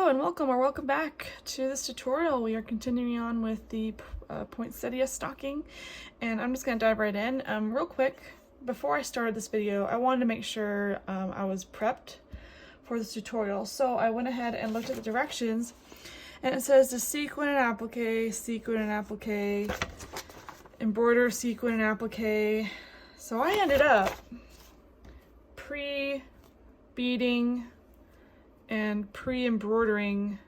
Hello and welcome or welcome back to this tutorial. We are continuing on with the poinsettia stocking, and I'm just going to dive right in. Real quick, before I started this video, I wanted to make sure I was prepped for this tutorial. So I went ahead and looked at the directions, and it says to sequin and applique, embroider, sequin and applique. So I ended up pre-beading and pre-embroidering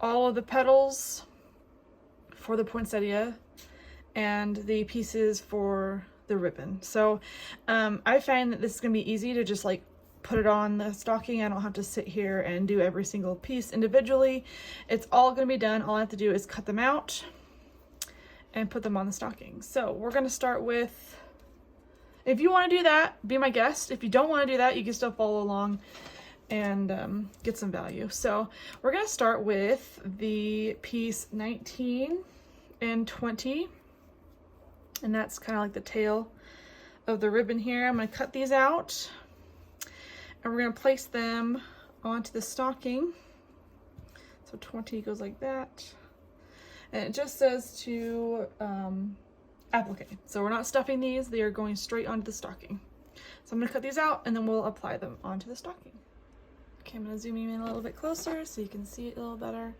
all of the petals for the poinsettia and the pieces for the ribbon. So I find that this is gonna be easy to just like put it on the stocking. I don't have to sit here and do every single piece individually. It's all gonna be done. All I have to do is cut them out and put them on the stocking. So we're gonna start with, if you want to do that, be my guest. If you don't want to do that, you can still follow along and get some value. So we're going to start with the piece 19 and 20, and that's kind of like the tail of the ribbon here. I'm going to cut these out and we're going to place them onto the stocking. So 20 goes like that, and it just says to applique. So we're not stuffing these, they are going straight onto the stocking. So I'm going to cut these out and then we'll apply them onto the stocking. Okay, I'm going to zoom you in a little bit closer so you can see it a little better.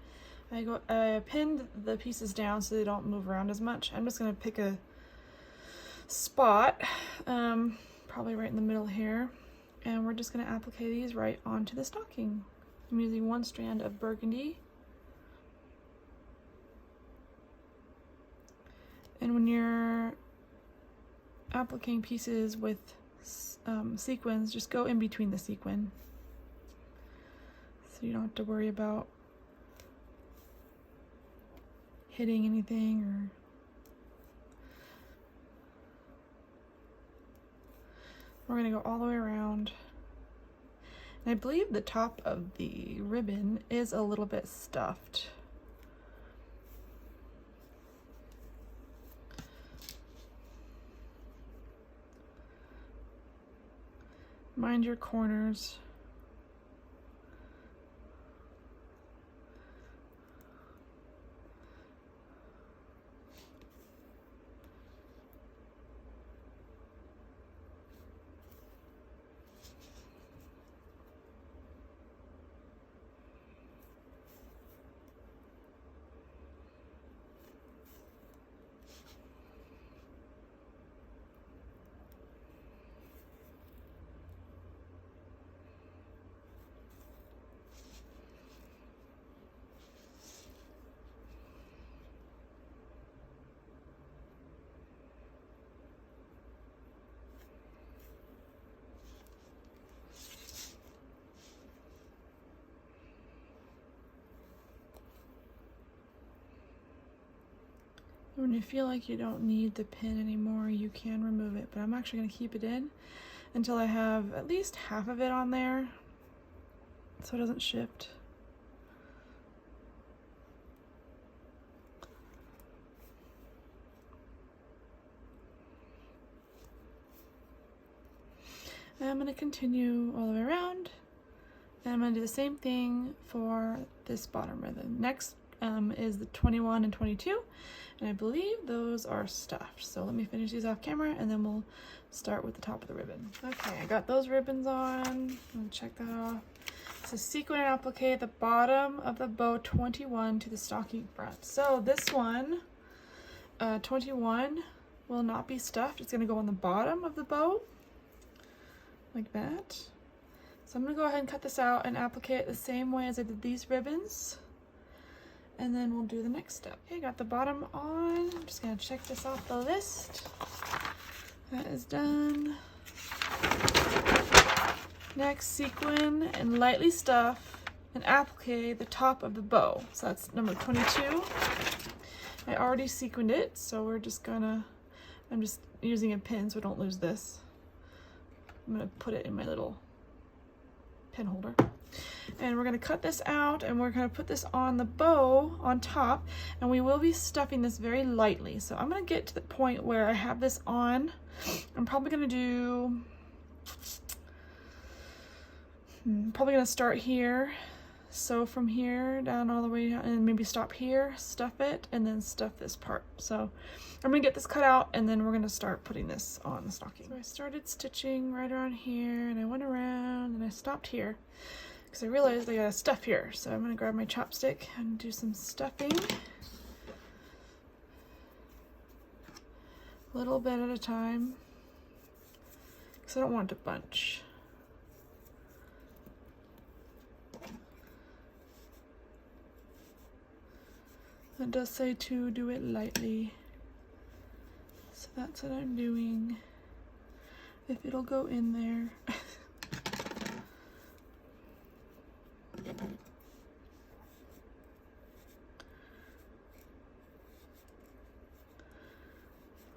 I pinned the pieces down so they don't move around as much. I'm just going to pick a spot, probably right in the middle here, and we're just going to applique these right onto the stocking. I'm using one strand of burgundy. And when you're appliquing pieces with sequins, just go in between the sequin, so you don't have to worry about hitting anything or we're going to go all the way around. And I believe the top of the ribbon is a little bit stuffed. Mind your corners. When you feel like you don't need the pin anymore, you can remove it, but I'm actually going to keep it in until I have at least half of it on there so it doesn't shift. And I'm going to continue all the way around, and I'm going to do the same thing for this bottom ribbon. Next is the 21 and 22, and I believe those are stuffed. So let me finish these off camera and then we'll start with the top of the ribbon. Okay, I got those ribbons on. I'm gonna check that off. So sequin and applique at the bottom of the bow 21 to the stocking front. So this one, 21, will not be stuffed. It's gonna go on the bottom of the bow like that. So I'm gonna go ahead and cut this out and applique it the same way as I did these ribbons. And then we'll do the next step. Okay, got the bottom on. I'm just gonna check this off the list. That is done. Next, sequin and lightly stuff and applique the top of the bow. So that's number 22. I already sequined it, so we're just gonna, I'm just using a pin so I don't lose this. I'm gonna put it in my little pin holder. And we're going to cut this out and we're going to put this on the bow on top, and we will be stuffing this very lightly. So I'm going to get to the point where I have this on. I'm probably going to do, probably going to start here sew from here down all the way down, and maybe stop here, stuff it, and then stuff this part. So I'm gonna get this cut out, and then we're gonna start putting this on the stocking. So I started stitching right around here, and I went around, and I stopped here because I realized I gotta stuff here. So I'm gonna grab my chopstick and do some stuffing. A little bit at a time, because I don't want it to bunch. It does say to do it lightly, so that's what I'm doing. If it'll go in there.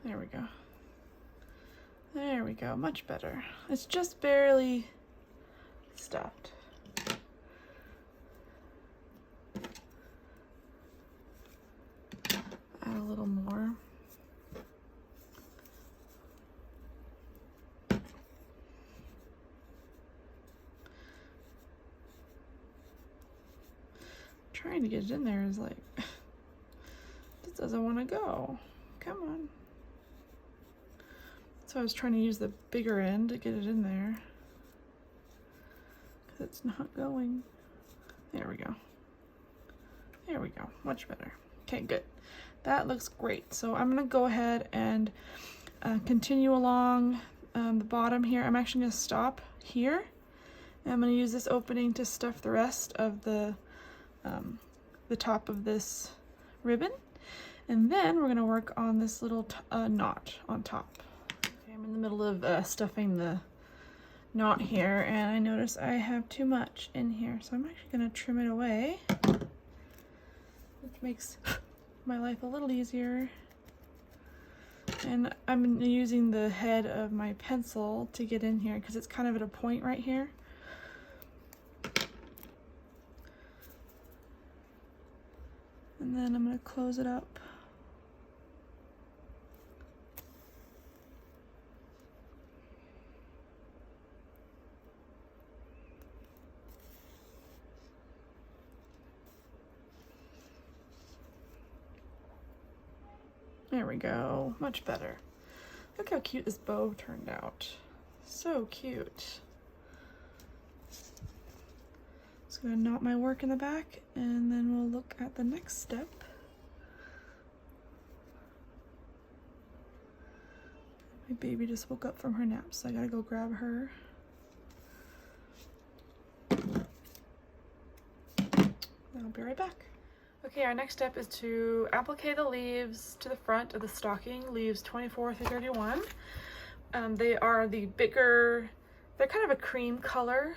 There we go. There we go, much better. It's just barely stuffed. Add a little more. Trying to get it in there is like, this doesn't want to go. Come on. So I was trying to use the bigger end to get it in there, because it's not going. There we go. There we go, much better. Okay, good. That looks great. So I'm gonna go ahead and continue along the bottom here. I'm actually gonna stop here. And I'm gonna use this opening to stuff the rest of the top of this ribbon. And then we're gonna work on this little knot on top. Okay, I'm in the middle of stuffing the knot here, and I notice I have too much in here. So I'm actually gonna trim it away, which makes my life a little easier. And I'm using the head of my pencil to get in here because it's kind of at a point right here. And then I'm going to close it up. There we go, much better. Look how cute this bow turned out. So cute. Just gonna knot my work in the back, and then we'll look at the next step. My baby just woke up from her nap, so I gotta go grab her. I'll be right back. Okay, our next step is to applique the leaves to the front of the stocking, leaves 24 through 31. They are the bigger, they're kind of a cream color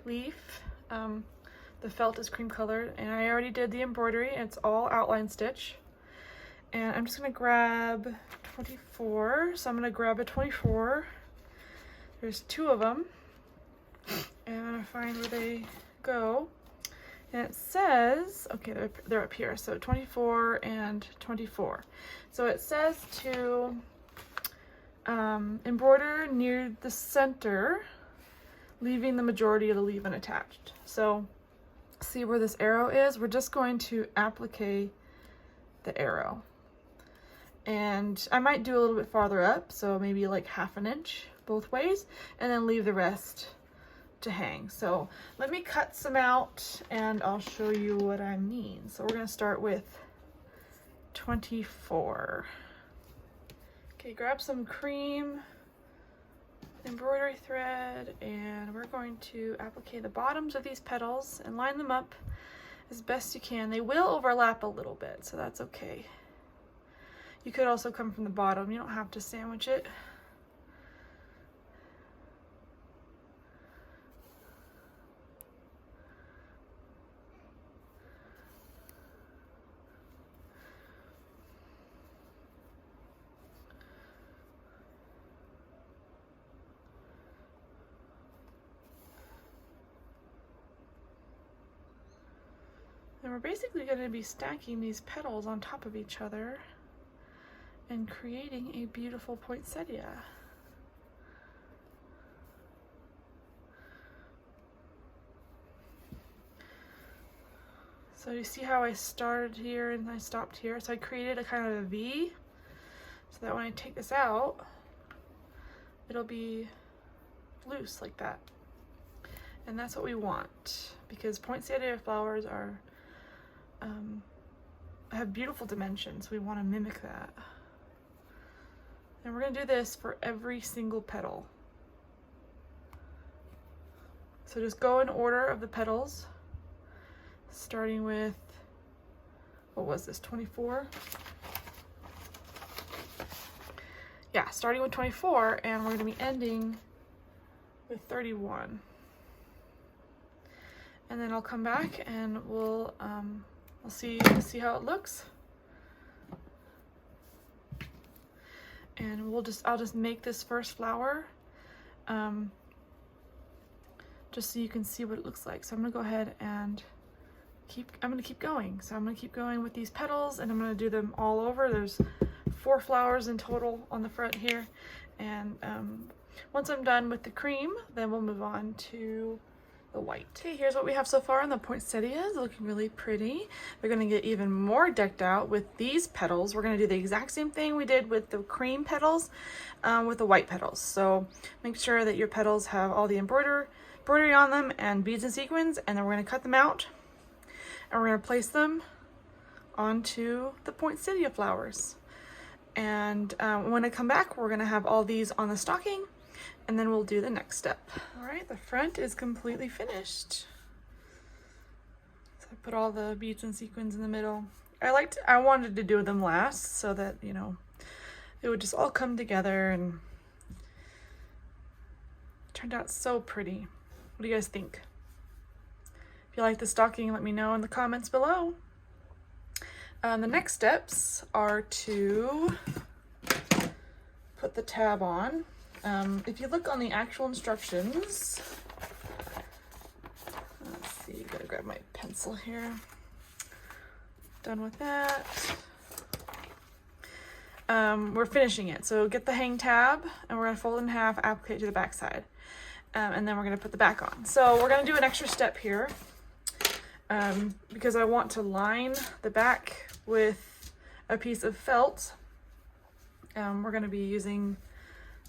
leaf. The felt is cream colored, and I already did the embroidery, and it's all outline stitch. And I'm just gonna grab 24, so I'm gonna grab a 24. There's two of them, and I'm gonna find where they go. And it says, okay, they're up here, so 24 and 24. So it says to embroider near the center, leaving the majority of the leaf unattached. So see where this arrow is? We're just going to applique the arrow. And I might do a little bit farther up, so maybe like ½ an inch both ways, and then leave the rest to hang. So let me cut some out and I'll show you what I mean. So we're going to start with 24. Okay, grab some cream embroidery thread, and we're going to applique the bottoms of these petals and line them up as best you can. They will overlap a little bit, so that's okay. You could also come from the bottom. You don't have to sandwich it. And we're basically going to be stacking these petals on top of each other and creating a beautiful poinsettia. So you see how I started here and I stopped here? So I created a kind of a V so that when I take this out, it'll be loose like that. And that's what we want, because poinsettia flowers are have beautiful dimensions. We want to mimic that. And we're going to do this for every single petal. So just go in order of the petals, starting with, what was this, 24? Yeah, starting with 24, and we're going to be ending with 31. And then I'll come back and we'll see how it looks. And I'll just make this first flower, just so you can see what it looks like. So I'm gonna go ahead and I'm gonna keep going. So I'm gonna keep going with these petals, and I'm gonna do them all over. There's 4 flowers in total on the front here. And once I'm done with the cream, then we'll move on to the white. Okay, here's what we have so far on the poinsettias, looking really pretty. They're gonna get even more decked out with these petals. We're gonna do the exact same thing we did with the cream petals, with the white petals. So make sure that your petals have all the embroidery on them and beads and sequins, and then we're gonna cut them out and we're gonna place them onto the poinsettia flowers. And when I come back, we're gonna have all these on the stocking, and then we'll do the next step. All right, the front is completely finished. So I put all the beads and sequins in the middle. I wanted to do them last so that, you know, it would just all come together, and it turned out so pretty. What do you guys think? If you like the stocking, let me know in the comments below. The next steps are to put the tab on. If you look on the actual instructions, let's see, gotta grab my pencil here. Done with that. We're finishing it. So get the hang tab, and we're gonna fold it in half, applique it to the back side. And then we're gonna put the back on. So we're gonna do an extra step here, because I want to line the back with a piece of felt. We're gonna be using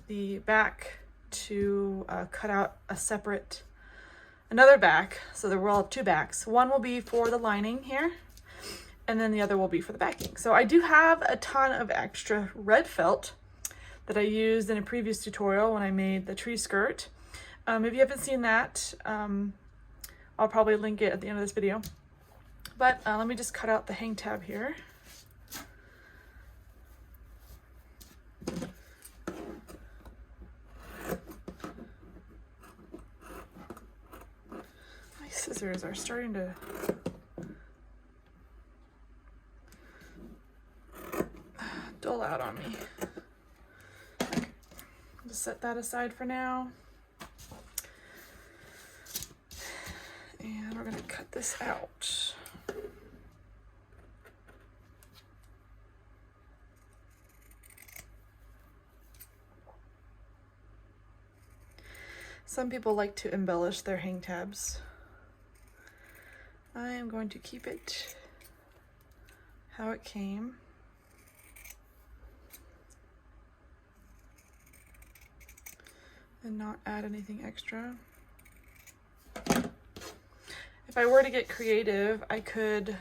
the back to cut out another back, so that we'll have 2 backs. One will be for the lining here, and then the other will be for the backing. So I do have a ton of extra red felt that I used in a previous tutorial when I made the tree skirt. If you haven't seen that, I'll probably link it at the end of this video. But let me just cut out the hang tab here. My scissors are starting to dull out on me. Okay. Just set that aside for now. And we're going to cut this out. Some people like to embellish their hang tabs. I am going to keep it how it came. And not add anything extra. If I were to get creative, I could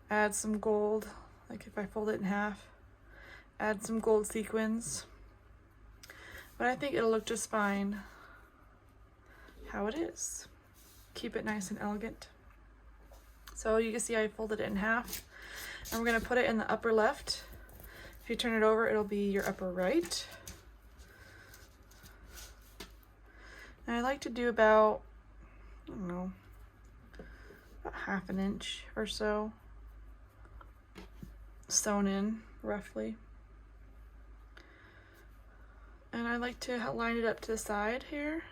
add some gold, like if I fold it in half, add some gold sequins. But I think it'll look just fine how it is. Keep it nice and elegant. So you can see I folded it in half, and we're gonna put it in the upper left. If you turn it over, it'll be your upper right. And I like to do about, I don't know, about 1/2 inch or so sewn in roughly. And I like to line it up to the side here.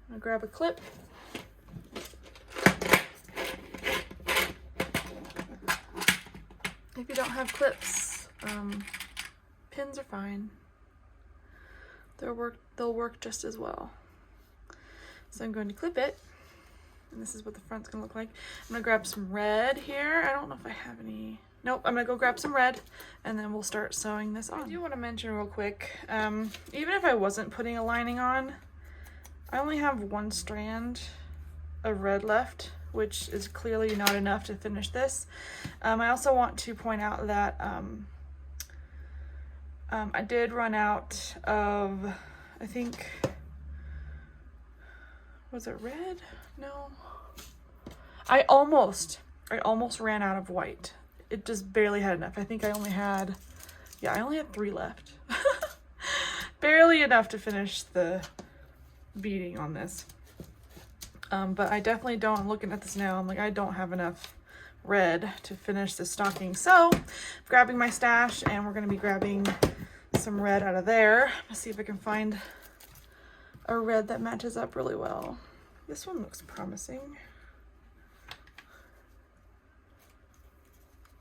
I'm gonna grab a clip. If you don't have clips, pins are fine. They'll work just as well. So I'm going to clip it, and this is what the front's gonna look like. I'm gonna grab some red here. I don't know if I have any. Nope, I'm gonna go grab some red, and then we'll start sewing this on. I do want to mention real quick, even if I wasn't putting a lining on, I only have one strand of red left, which is clearly not enough to finish this. I also want to point out that I did run out of, I think, was it red? No. I almost ran out of white. It just barely had enough. I think I only had 3 left. Barely enough to finish the beading on this. But I definitely don't, I'm looking at this now, I'm like, I don't have enough red to finish the stocking. So I'm grabbing my stash, and we're gonna be grabbing some red out of there. Let's see if I can find a red that matches up really well. This one looks promising.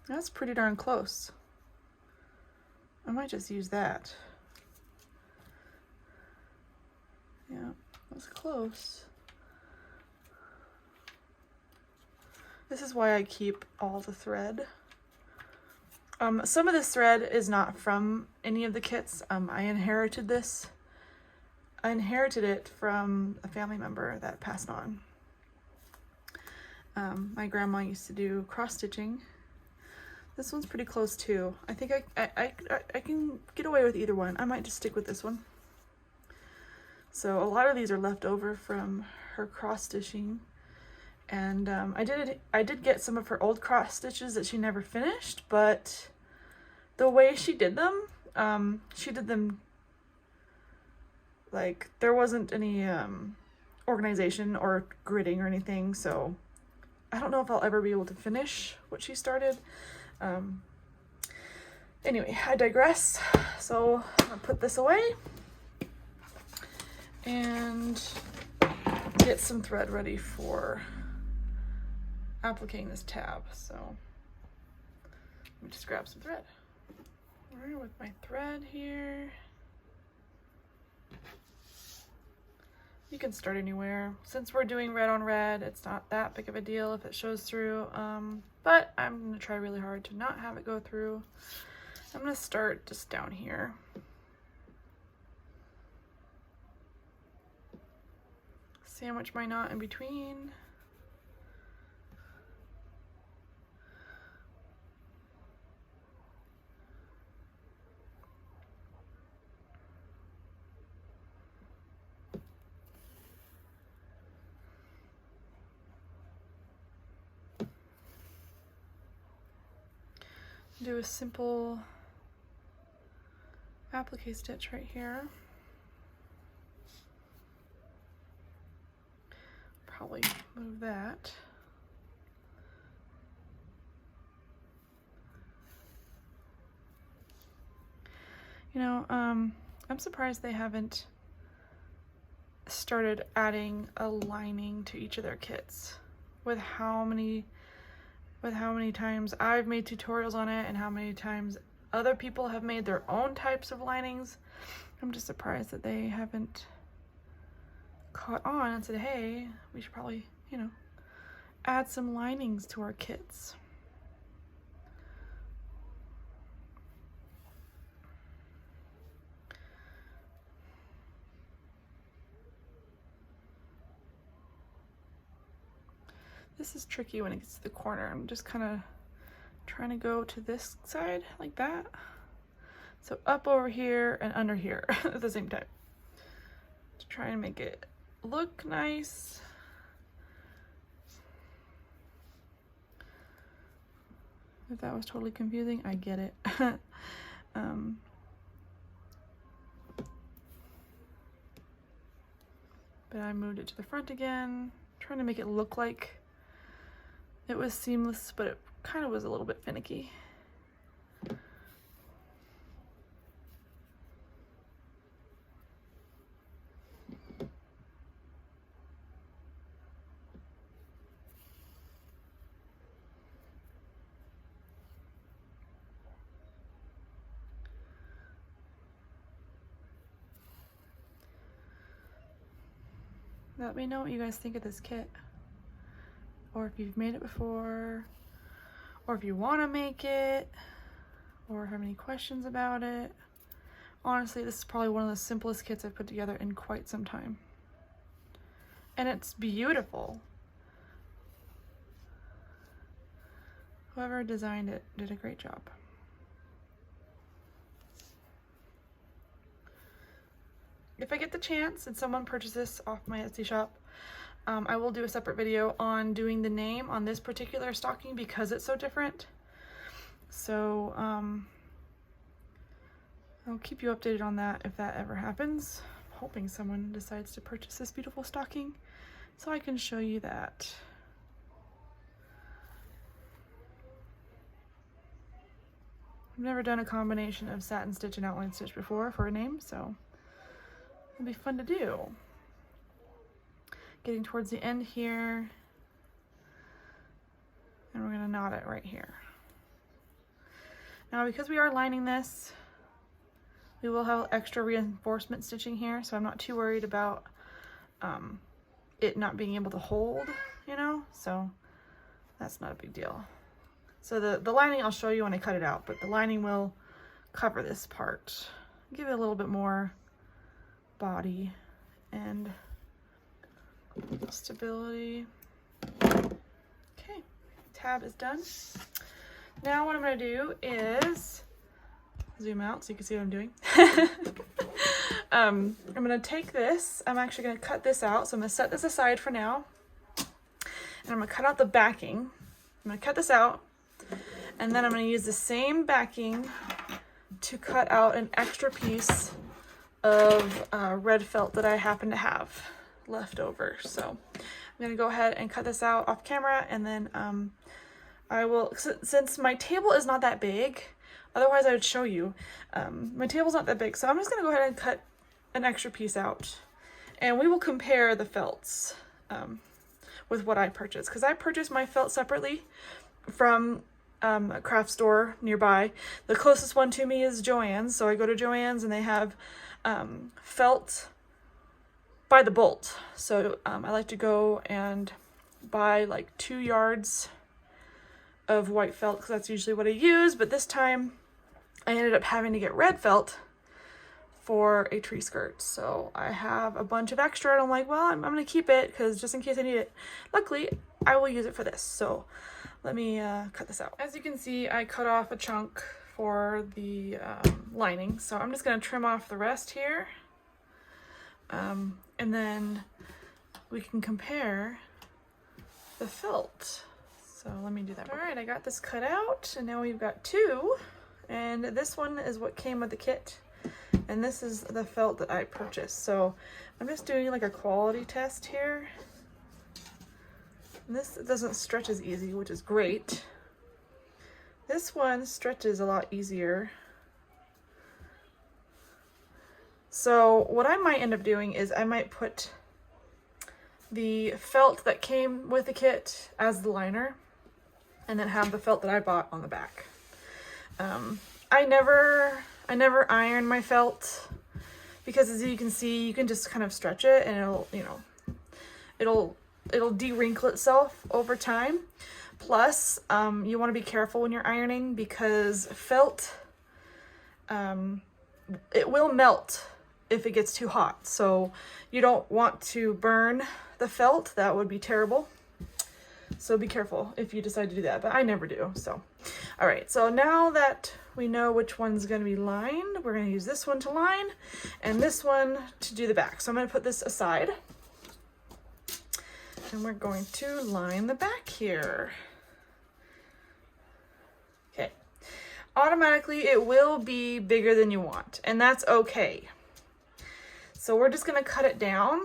That's pretty darn close. I might just use that. Yeah, that's close. This is why I keep all the thread. Some of this thread is not from any of the kits. I inherited this. I inherited it from a family member that passed on. My grandma used to do cross stitching. This one's pretty close too. I think I can get away with either one. I might just stick with this one. So a lot of these are left over from her cross stitching. And I did get some of her old cross stitches that she never finished, but the way she did them like there wasn't any organization or gridding or anything, so I don't know if I'll ever be able to finish what she started. Anyway, I digress. So I'm gonna put this away and get some thread ready for appliquing this tab. So let me just grab some thread. All right, with my thread here. You can start anywhere. Since we're doing red on red, it's not that big of a deal if it shows through, but I'm gonna try really hard to not have it go through. I'm gonna start just down here. Sandwich my knot in between. Do a simple applique stitch right here. Probably move that. You know, I'm surprised they haven't started adding a lining to each of their kits with how many times I've made tutorials on it and how many times other people have made their own types of linings. I'm just surprised that they haven't caught on and said, hey, we should probably, you know, add some linings to our kits. This is tricky when it gets to the corner. I'm just kind of trying to go to this side like that. So up over here and under here at the same time. To try and make it look nice. If that was totally confusing, I get it. But I moved it to the front again, trying to make it look like it was seamless, but it kind of was a little bit finicky. Let me know what you guys think of this kit, or if you've made it before, or if you want to make it, or have any questions about it. Honestly, this is probably one of the simplest kits I've put together in quite some time. And it's beautiful. Whoever designed it did a great job. If I get the chance and someone purchases this off my Etsy shop, I will do a separate video on doing the name on this particular stocking because it's so different. So I'll keep you updated on that if that ever happens. I'm hoping someone decides to purchase this beautiful stocking so I can show you that. I've never done a combination of satin stitch and outline stitch before for a name, so it'll be fun to do. Getting towards the end here, and we're gonna knot it right here. Now, because we are lining this, we will have extra reinforcement stitching here, so I'm not too worried about it not being able to hold, you know, so that's not a big deal. So the lining I'll show you when I cut it out, but the lining will cover this part. Give it a little bit more body and stability. Okay, tab is done. Now what I'm going to do is zoom out so you can see what I'm doing. I'm going to take this, I'm actually going to cut this out, so I'm going to set this aside for now, and I'm going to cut out the backing. I'm going to cut this out, and then I'm going to use the same backing to cut out an extra piece of red felt that I happen to have left over. So I'm going to go ahead and cut this out off camera, and then I will, since my table is not that big, otherwise I would show you, my table's not that big, so I'm just going to go ahead and cut an extra piece out, and we will compare the felts with what I purchased, because I purchased my felt separately from a craft store nearby. The closest one to me is Joann's, so I go to Joann's and they have felt by the bolt. So I like to go and buy like 2 yards of white felt because that's usually what I use, but this time I ended up having to get red felt for a tree skirt. So I have a bunch of extra and I'm like, well, I'm gonna keep it because just in case I need it. Luckily, I will use it for this. So let me cut this out. As you can see, I cut off a chunk for the lining. So I'm just gonna trim off the rest here. And then we can compare the felt. So let me do that. All right, I got this cut out and now we've got 2. And this one is what came with the kit. And this is the felt that I purchased. So I'm just doing like a quality test here. And this doesn't stretch as easy, which is great. This one stretches a lot easier. So what I might end up doing is I might put the felt that came with the kit as the liner and then have the felt that I bought on the back. I never iron my felt because, as you can see, you can just kind of stretch it and it'll, you know, it'll de-wrinkle itself over time. Plus, you want to be careful when you're ironing because felt, it will melt if it gets too hot. So you don't want to burn the felt. That would be terrible. So be careful if you decide to do that, but I never do. So, all right. So now that we know which one's going to be lined, we're going to use this one to line and this one to do the back. So I'm going to put this aside and we're going to line the back here. Okay. Automatically, it will be bigger than you want, and that's okay. So we're just going to cut it down.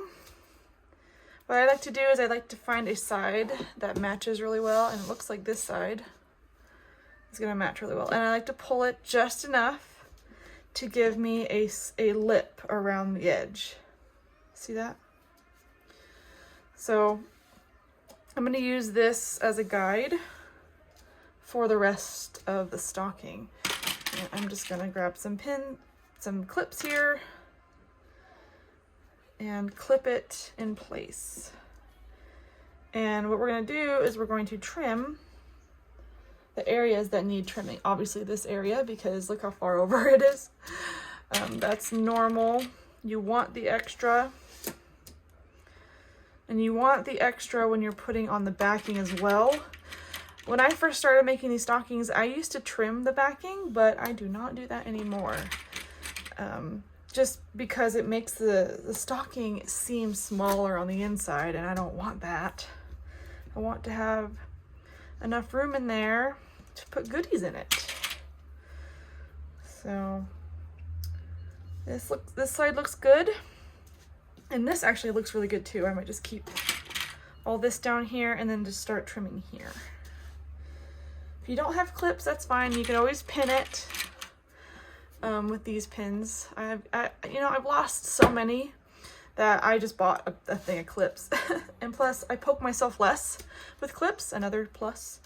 What I like to do is I like to find a side that matches really well, and it looks like this side is going to match really well. And I like to pull it just enough to give me a lip around the edge. See that? So I'm going to use this as a guide for the rest of the stocking. And I'm just going to grab some clips here and clip it in place. And what we're going to do is we're going to trim the areas that need trimming. Obviously this area, because look how far over it is. That's normal. You want the extra. And you want the extra when you're putting on the backing as well. When I first started making these stockings, I used to trim the backing, but I do not do that anymore. Just because it makes the stocking seem smaller on the inside, and I don't want that. I want to have enough room in there to put goodies in it. So this side looks good, and this actually looks really good too. I might just keep all this down here and then just start trimming here. If you don't have clips, that's fine. You can always pin it with these pins. You know, I've lost so many that I just bought a thing of clips. And plus, I poke myself less with clips, another plus.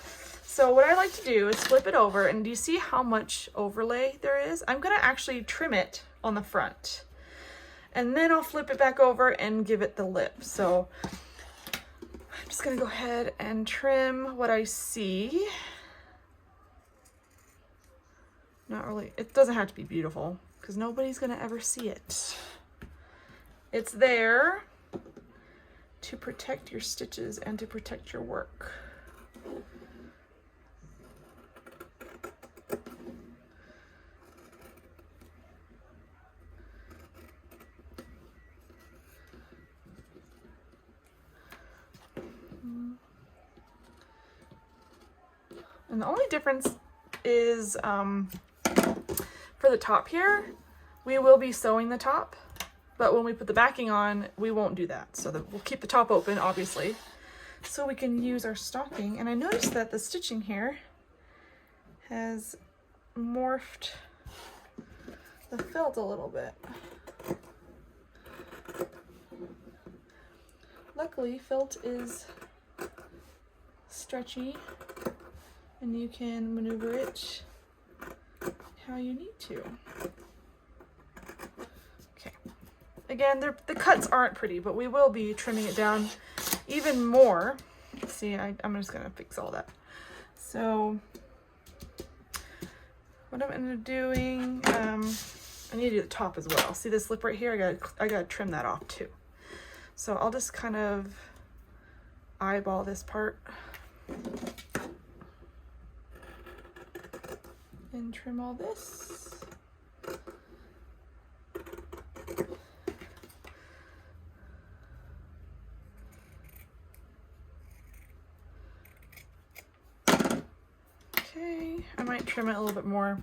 So what I like to do is flip it over, and do you see how much overlay there is? I'm gonna actually trim it on the front. And then I'll flip it back over and give it the lip. So I'm just gonna go ahead and trim what I see. Not really, it doesn't have to be beautiful because nobody's gonna ever see it. It's there to protect your stitches and to protect your work. And the only difference is for the top here, we will be sewing the top, but when we put the backing on, we won't do that. So we'll keep the top open, obviously, so we can use our stocking. And I noticed that the stitching here has morphed the felt a little bit. Luckily, felt is stretchy and you can maneuver it how you need to. Okay. Again, the cuts aren't pretty, but we will be trimming it down even more. See, I'm just gonna fix all that. So what I'm gonna doing, I need to do the top as well. See this lip right here? I gotta trim that off too. So I'll just kind of eyeball this part and trim all this. Okay, I might trim it a little bit more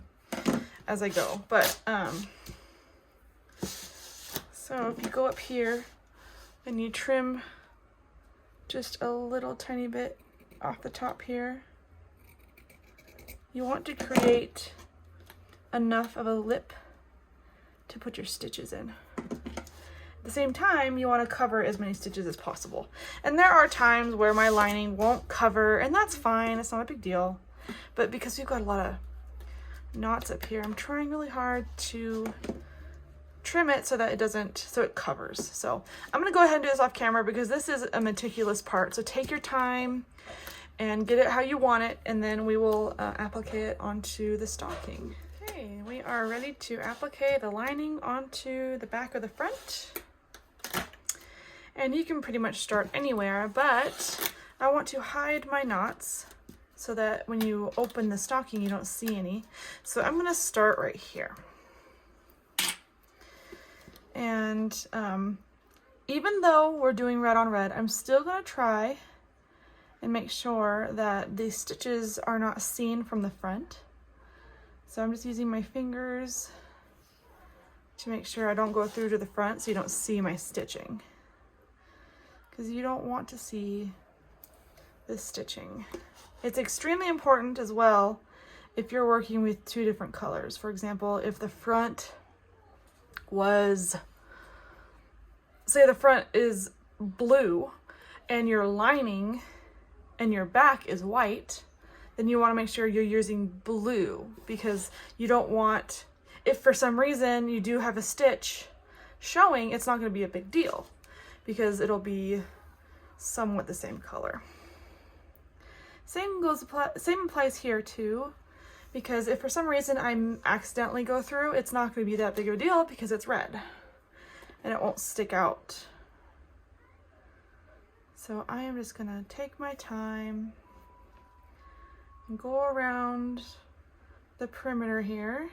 as I go, but so if you go up here and you trim just a little tiny bit off the top here, you want to create enough of a lip to put your stitches in. At the same time, you want to cover as many stitches as possible. And there are times where my lining won't cover, and that's fine, it's not a big deal. But because we've got a lot of knots up here, I'm trying really hard to trim it so that it doesn't, so it covers. So I'm gonna go ahead and do this off camera because this is a meticulous part. So take your time and get it how you want it, and then we will applique it onto the stocking. Okay, we are ready to applique the lining onto the back or the front. And you can pretty much start anywhere, but I want to hide my knots so that when you open the stocking, you don't see any. So I'm gonna start right here. And even though we're doing red on red, I'm still gonna try and make sure that the stitches are not seen from the front. So I'm just using my fingers to make sure I don't go through to the front so you don't see my stitching. Because you don't want to see this stitching. It's extremely important as well if you're working with two different colors. For example, if the front was, say the front is blue and your lining and your back is white, then you want to make sure you're using blue, because you don't want, if for some reason you do have a stitch showing, it's not going to be a big deal because it'll be somewhat the same color. Same applies here too, because if for some reason I accidentally go through, it's not going to be that big of a deal because it's red and it won't stick out. So I am just going to take my time and go around the perimeter here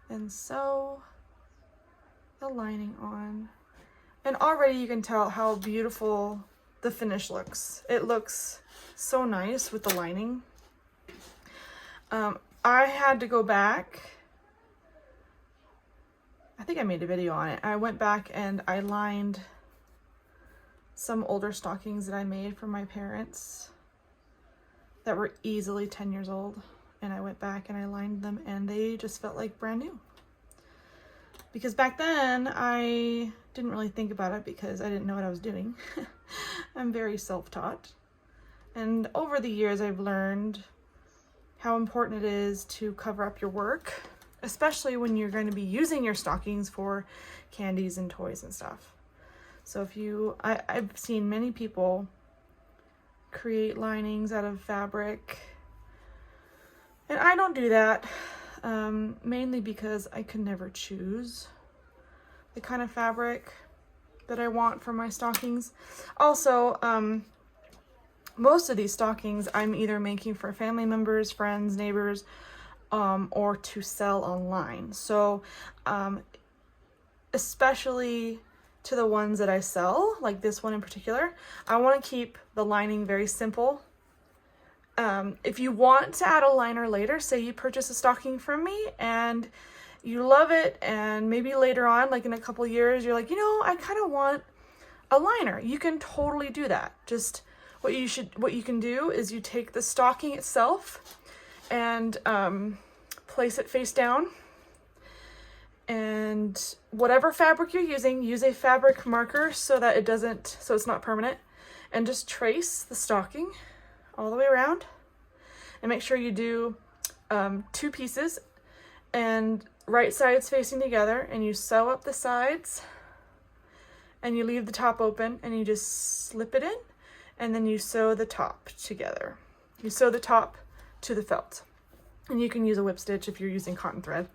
and sew the lining on. And already you can tell how beautiful the finish looks. It looks so nice with the lining. I had to go back. I think I made a video on it. I went back and I lined some older stockings that I made for my parents that were easily 10 years old. And I went back and I lined them and they just felt like brand new. Because back then I didn't really think about it because I didn't know what I was doing. I'm very self-taught. And over the years I've learned how important it is to cover up your work, especially when you're going to be using your stockings for candies and toys and stuff. So I've seen many people create linings out of fabric, and I don't do that, mainly because I could never choose the kind of fabric that I want for my stockings. Also, most of these stockings I'm either making for family members, friends, neighbors, or to sell online. So, especially to the ones that I sell, like this one in particular, I want to keep the lining very simple. If you want to add a liner later, say you purchase a stocking from me and you love it, and maybe later on, like in a couple years, you're like, you know, I kind of want a liner. You can totally do that. Just what you can do is you take the stocking itself and place it face down, and whatever fabric you're using, use a fabric marker so that it's not permanent, and just trace the stocking all the way around, and make sure you do 2 pieces and right sides facing together, and you sew up the sides and you leave the top open and you just slip it in, and then you sew the top together. You sew the top to the felt, and you can use a whip stitch if you're using cotton thread.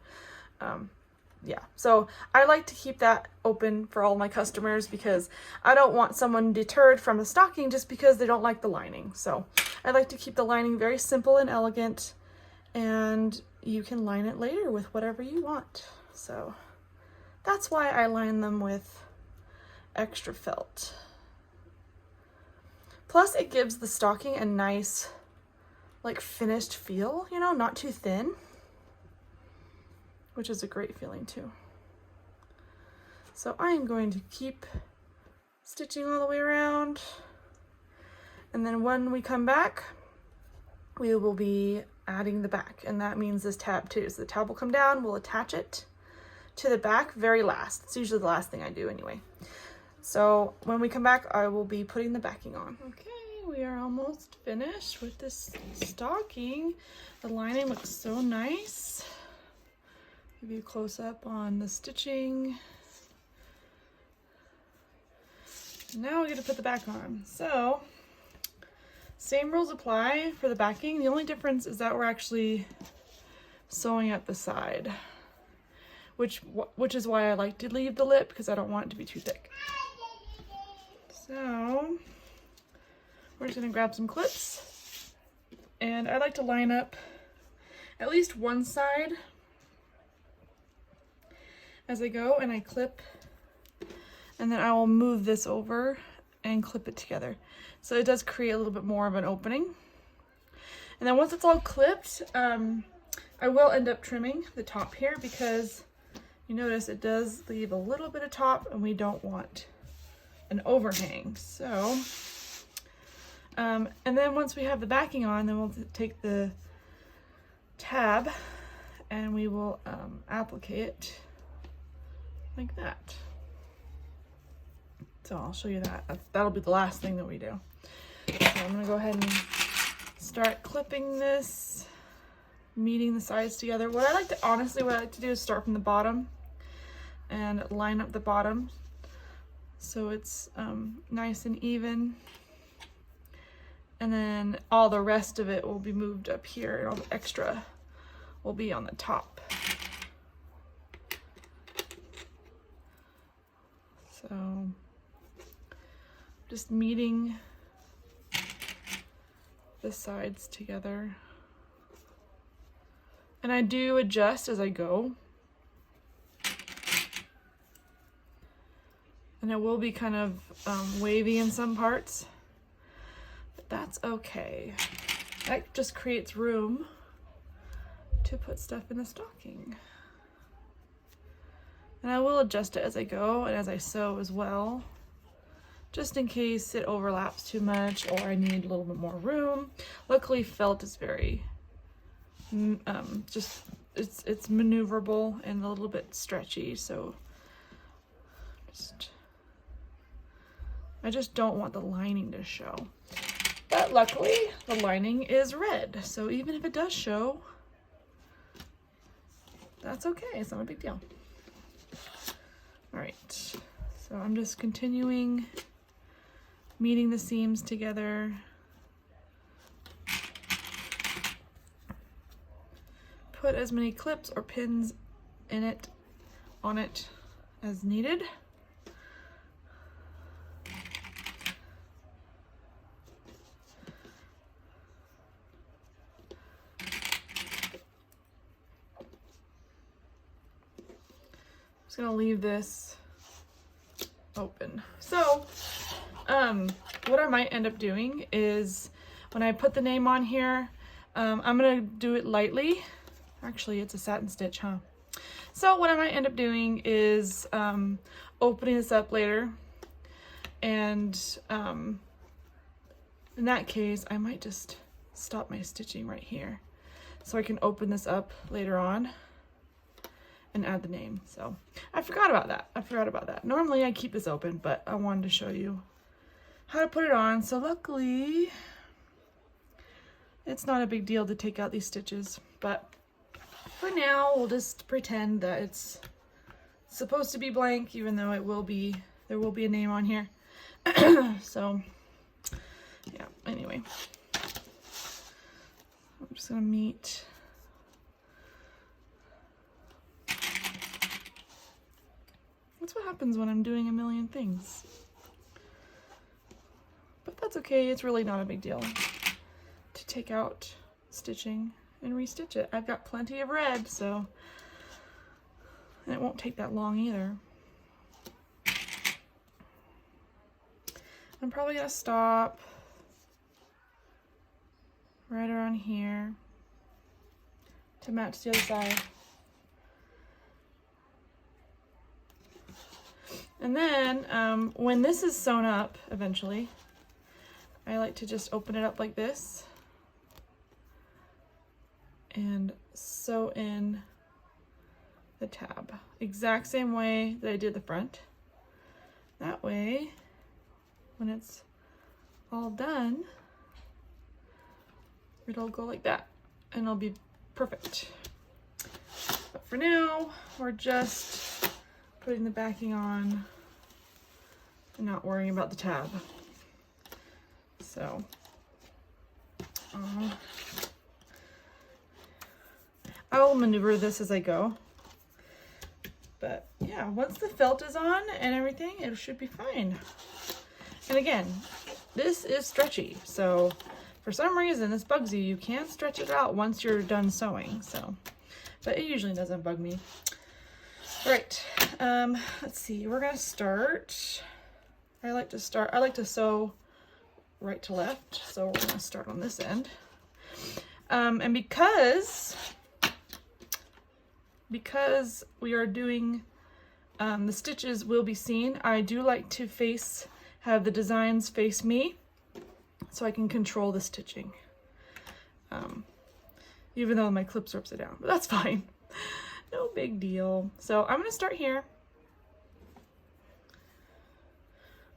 Yeah, so I like to keep that open for all my customers because I don't want someone deterred from a stocking just because they don't like the lining. So I like to keep the lining very simple and elegant, and you can line it later with whatever you want. So that's why I line them with extra felt. Plus it gives the stocking a nice, like, finished feel, you know, not too thin, which is a great feeling too. So I am going to keep stitching all the way around, and then when we come back, we will be adding the back, and that means this tab too. So the tab will come down, we'll attach it to the back very last. It's usually the last thing I do anyway. So when we come back, I will be putting the backing on. Okay, we are almost finished with this stocking. The lining looks so nice. Give you a close up on the stitching. Now we get to put the back on. So same rules apply for the backing. The only difference is that we're actually sewing at the side, which is why I like to leave the lip, because I don't want it to be too thick. So we're just gonna grab some clips, and I like to line up at least one side as I go, and I clip, and then I will move this over and clip it together. So it does create a little bit more of an opening. And then once it's all clipped, I will end up trimming the top here, because you notice it does leave a little bit of top, and we don't want an overhang. So, and then once we have the backing on, then we'll take the tab and we will applique it like that. So I'll show you that. That'll be the last thing that we do. So I'm gonna go ahead and start clipping this, meeting the sides together. What I like to do is start from the bottom and line up the bottom so it's nice and even. And then all the rest of it will be moved up here, and all the extra will be on the top. So just meeting the sides together. And I do adjust as I go. And it will be kind of wavy in some parts, but that's okay. That just creates room to put stuff in the stocking. And I will adjust it as I go and as I sew as well, just in case it overlaps too much or I need a little bit more room. Luckily, felt is very, it's maneuverable and a little bit stretchy, so I just don't want the lining to show. But luckily, the lining is red, so even if it does show, that's okay, it's not a big deal. All right, so I'm just continuing meeting the seams together. Put as many clips or pins in it, on it, as needed. Gonna leave this open. So what I might end up doing is when I put the name on here, I'm gonna do it lightly. Actually, it's a satin stitch, huh? So what I might end up doing is opening this up later, and in that case I might just stop my stitching right here so I can open this up later on and add the name. So I forgot about that. Normally I keep this open, but I wanted to show you how to put it on. So luckily it's not a big deal to take out these stitches, but for now we'll just pretend that it's supposed to be blank, even though there will be a name on here. So yeah, anyway, I'm just gonna meet. That's what happens when I'm doing a million things. But that's okay, it's really not a big deal to take out stitching and restitch it. I've got plenty of red, so, and it won't take that long either. I'm probably gonna stop right around here to match the other side. And then when this is sewn up eventually, I like to just open it up like this and sew in the tab. Exact same way that I did the front. That way, when it's all done, it'll go like that and it'll be perfect. But for now, we're just putting the backing on and not worrying about the tab. So I will maneuver this as I go, but yeah, once the felt is on and everything, it should be fine. And again, this is stretchy, so for some reason this bugs you, you can't stretch it out once you're done sewing. So, but it usually doesn't bug me. All right, let's see, we're gonna start. I like to sew right to left, so we're gonna start on this end. And because we are doing, the stitches will be seen, I do like to have the designs face me so I can control the stitching. Even though my clips are upside down, but that's fine. No big deal. So I'm gonna start here.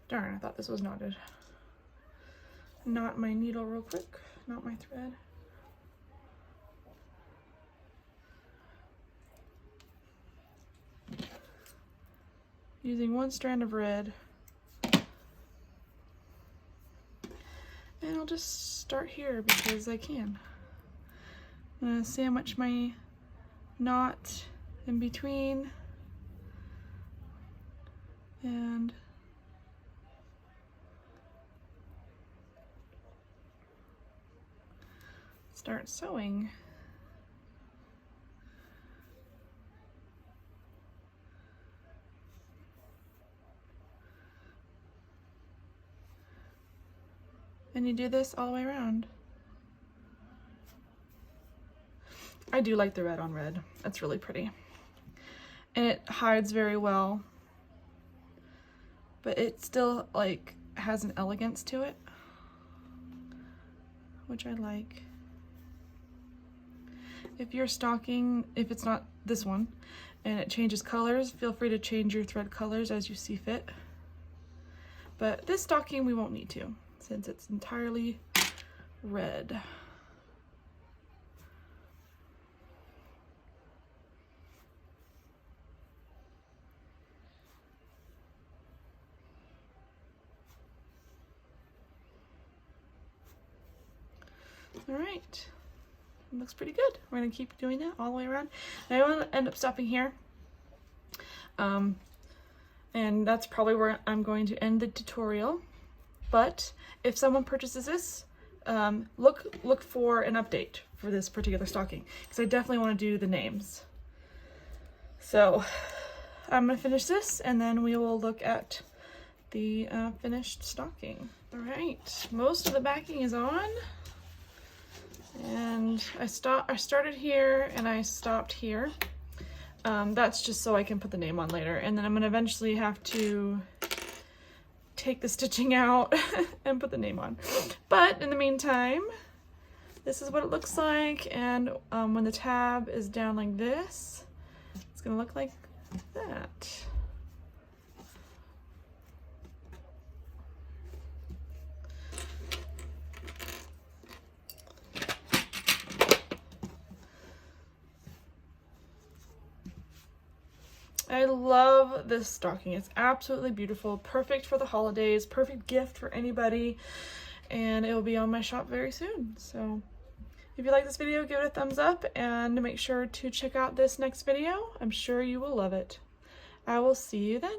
Darn, I thought this was knotted. Knot my needle real quick, knot my thread. using one strand of red. And I'll just start here because I can. I'm gonna sandwich my knot in between and start sewing. And you do this all the way around. I do like the red on red. That's really pretty. And it hides very well. But it still like has an elegance to it, which I like. If your stocking, if it's not this one, and it changes colors, feel free to change your thread colors as you see fit. But this stocking we won't need to, since it's entirely red. All right, it looks pretty good. We're gonna keep doing that all the way around. And I want to end up stopping here. And that's probably where I'm going to end the tutorial. But if someone purchases this, look for an update for this particular stocking, because I definitely want to do the names. So I'm gonna finish this and then we will look at the finished stocking. All right, most of the backing is on. And I started here and I stopped here. That's just so I can put the name on later. And then I'm gonna eventually have to take the stitching out and put the name on. But in the meantime, this is what it looks like. And when the tab is down like this, it's gonna look like that. I love this stocking. It's absolutely beautiful, perfect for the holidays, perfect gift for anybody, and it will be on my shop very soon. So if you like this video, give it a thumbs up and make sure to check out this next video. I'm sure you will love it. I will see you then.